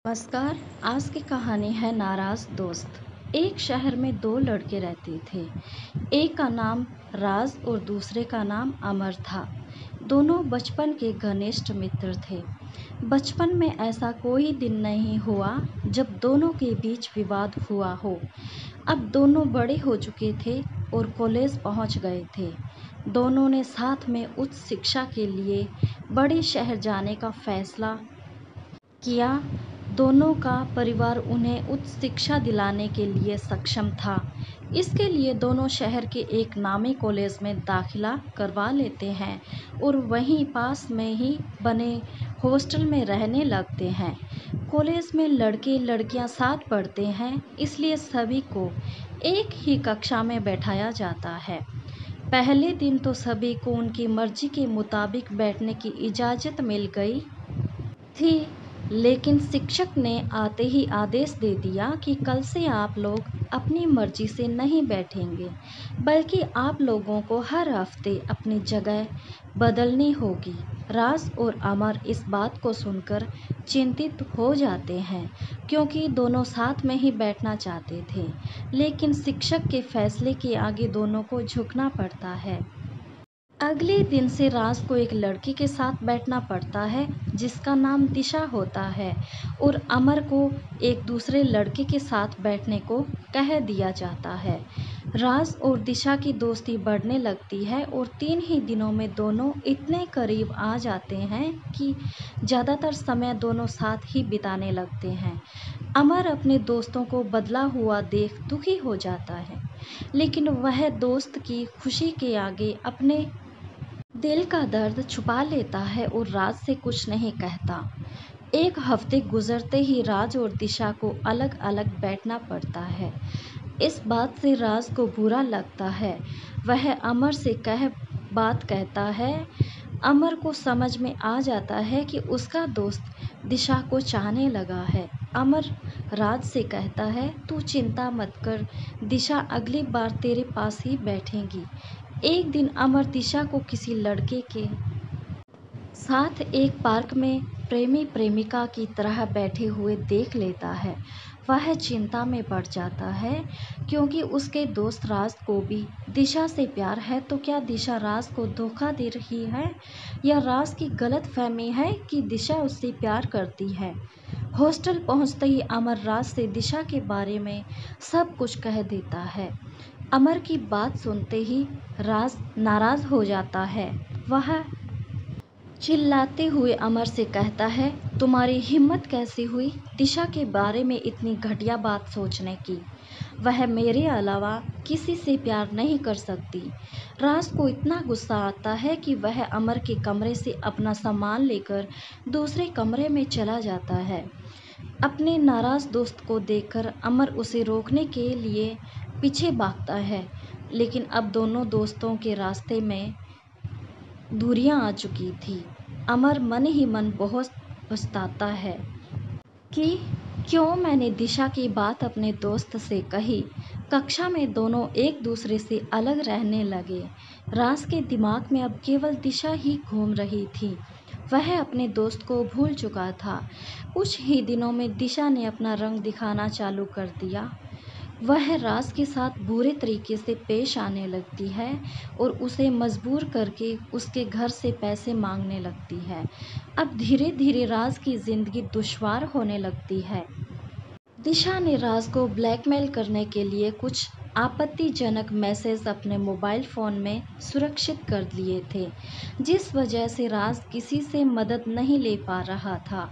नमस्कार। आज की कहानी है नाराज दोस्त। एक शहर में दो लड़के रहते थे। एक का नाम राज और दूसरे का नाम अमर था। दोनों बचपन के घनिष्ठ मित्र थे। बचपन में ऐसा कोई दिन नहीं हुआ जब दोनों के बीच विवाद हुआ हो। अब दोनों बड़े हो चुके थे और कॉलेज पहुंच गए थे। दोनों ने साथ में उच्च शिक्षा के लिए बड़े शहर जाने का फैसला किया। दोनों का परिवार उन्हें उच्च शिक्षा दिलाने के लिए सक्षम था। इसके लिए दोनों शहर के एक नामी कॉलेज में दाखिला करवा लेते हैं और वहीं पास में ही बने हॉस्टल में रहने लगते हैं। कॉलेज में लड़के लड़कियां साथ पढ़ते हैं, इसलिए सभी को एक ही कक्षा में बैठाया जाता है। पहले दिन तो सभी को उनकी मर्जी के मुताबिक बैठने की इजाज़त मिल गई थी, लेकिन शिक्षक ने आते ही आदेश दे दिया कि कल से आप लोग अपनी मर्जी से नहीं बैठेंगे, बल्कि आप लोगों को हर हफ्ते अपनी जगह बदलनी होगी। राज और अमर इस बात को सुनकर चिंतित हो जाते हैं, क्योंकि दोनों साथ में ही बैठना चाहते थे, लेकिन शिक्षक के फैसले के आगे दोनों को झुकना पड़ता है। अगले दिन से राज को एक लड़की के साथ बैठना पड़ता है जिसका नाम दिशा होता है, और अमर को एक दूसरे लड़के के साथ बैठने को कह दिया जाता है। राज और दिशा की दोस्ती बढ़ने लगती है और 3 ही दिनों में दोनों इतने करीब आ जाते हैं कि ज़्यादातर समय दोनों साथ ही बिताने लगते हैं। अमर अपने दोस्तों को बदला हुआ देख दुखी हो जाता है, लेकिन वह दोस्त की खुशी के आगे अपने दिल का दर्द छुपा लेता है और राज से कुछ नहीं कहता। एक हफ्ते गुजरते ही राज और दिशा को अलग अलग बैठना पड़ता है। इस बात से राज को बुरा लगता है। वह अमर से बात कहता है। अमर को समझ में आ जाता है कि उसका दोस्त दिशा को चाहने लगा है। अमर राज से कहता है, तू चिंता मत कर, दिशा अगली बार तेरे पास ही बैठेगी। एक दिन अमर दिशा को किसी लड़के के साथ एक पार्क में प्रेमी प्रेमिका की तरह बैठे हुए देख लेता है। वह चिंता में पड़ जाता है, क्योंकि उसके दोस्त राज को भी दिशा से प्यार है। तो क्या दिशा राज को धोखा दे रही है, या राज की गलतफहमी है कि दिशा उससे प्यार करती है। हॉस्टल पहुंचते ही अमर राज से दिशा के बारे में सब कुछ कह देता है। अमर की बात सुनते ही राज नाराज हो जाता है। वह चिल्लाते हुए अमर से कहता है, तुम्हारी हिम्मत कैसे हुई दिशा के बारे में इतनी घटिया बात सोचने की। वह मेरे अलावा किसी से प्यार नहीं कर सकती। राज को इतना गुस्सा आता है कि वह अमर के कमरे से अपना सामान लेकर दूसरे कमरे में चला जाता है। अपने नाराज दोस्त को देखकर अमर उसे रोकने के लिए पीछे भागता है, लेकिन अब दोनों दोस्तों के रास्ते में दूरियां आ चुकी थी। अमर मन ही मन बहुत पछताता है कि क्यों मैंने दिशा की बात अपने दोस्त से कही। कक्षा में दोनों एक दूसरे से अलग रहने लगे। राज के दिमाग में अब केवल दिशा ही घूम रही थी। वह अपने दोस्त को भूल चुका था। कुछ ही दिनों में दिशा ने अपना रंग दिखाना चालू कर दिया। वह राज के साथ बुरे तरीके से पेश आने लगती है और उसे मजबूर करके उसके घर से पैसे मांगने लगती है। अब धीरे धीरे राज की जिंदगी दुश्वार होने लगती है। दिशा ने राज को ब्लैकमेल करने के लिए कुछ आपत्तिजनक मैसेज अपने मोबाइल फ़ोन में सुरक्षित कर लिए थे, जिस वजह से राज किसी से मदद नहीं ले पा रहा था।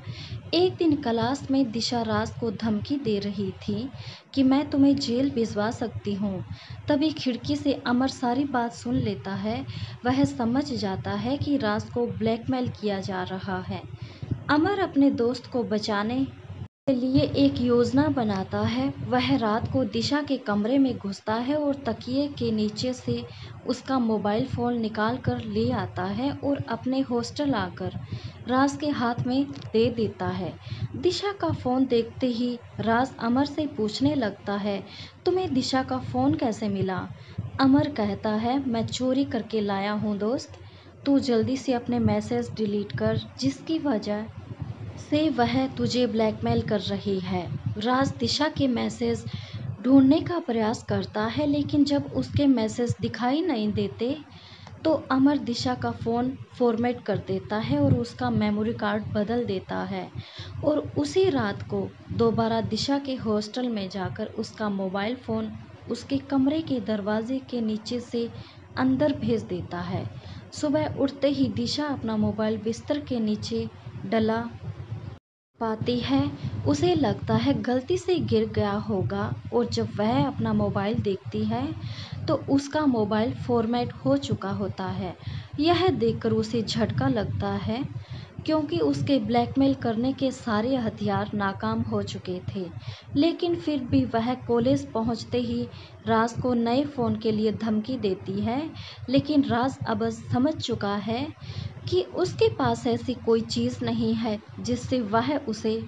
एक दिन क्लास में दिशा राज को धमकी दे रही थी कि मैं तुम्हें जेल भिजवा सकती हूँ। तभी खिड़की से अमर सारी बात सुन लेता है। वह समझ जाता है कि राज को ब्लैकमेल किया जा रहा है। अमर अपने दोस्त को बचाने के लिए एक योजना बनाता है। वह रात को दिशा के कमरे में घुसता है और तकिए के नीचे से उसका मोबाइल फ़ोन निकाल कर ले आता है और अपने हॉस्टल आकर राज के हाथ में दे देता है। दिशा का फ़ोन देखते ही राज अमर से पूछने लगता है, तुम्हें दिशा का फ़ोन कैसे मिला। अमर कहता है, मैं चोरी करके लाया हूँ दोस्त, तू जल्दी से अपने मैसेज डिलीट कर, जिसकी वजह से वह तुझे ब्लैकमेल कर रही है। राज दिशा के मैसेज ढूंढने का प्रयास करता है, लेकिन जब उसके मैसेज दिखाई नहीं देते तो अमर दिशा का फ़ोन फॉर्मेट कर देता है और उसका मेमोरी कार्ड बदल देता है और उसी रात को दोबारा दिशा के हॉस्टल में जाकर उसका मोबाइल फ़ोन उसके कमरे के दरवाजे के नीचे से अंदर भेज देता है। सुबह उठते ही दिशा अपना मोबाइल बिस्तर के नीचे डला पाती है। उसे लगता है गलती से गिर गया होगा और जब वह अपना मोबाइल देखती है तो उसका मोबाइल फॉर्मेट हो चुका होता है। यह देखकर उसे झटका लगता है क्योंकि उसके ब्लैकमेल करने के सारे हथियार नाकाम हो चुके थे। लेकिन फिर भी वह कॉलेज पहुंचते ही राज को नए फ़ोन के लिए धमकी देती है, लेकिन राज अब समझ चुका है कि उसके पास ऐसी कोई चीज़ नहीं है जिससे वह उसे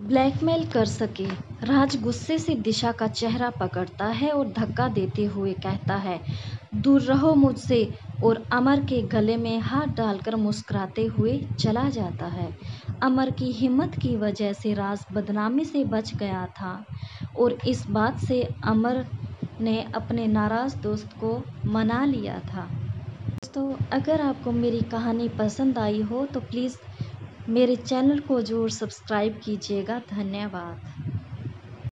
ब्लैकमेल कर सके। राज गुस्से से दिशा का चेहरा पकड़ता है और धक्का देते हुए कहता है, दूर रहो मुझसे, और अमर के गले में हाथ डालकर मुस्कुराते हुए चला जाता है। अमर की हिम्मत की वजह से राज बदनामी से बच गया था और इस बात से अमर ने अपने नाराज़ दोस्त को मना लिया था। दोस्तों, अगर आपको मेरी कहानी पसंद आई हो तो प्लीज़ मेरे चैनल को ज़रूर सब्सक्राइब कीजिएगा। धन्यवाद।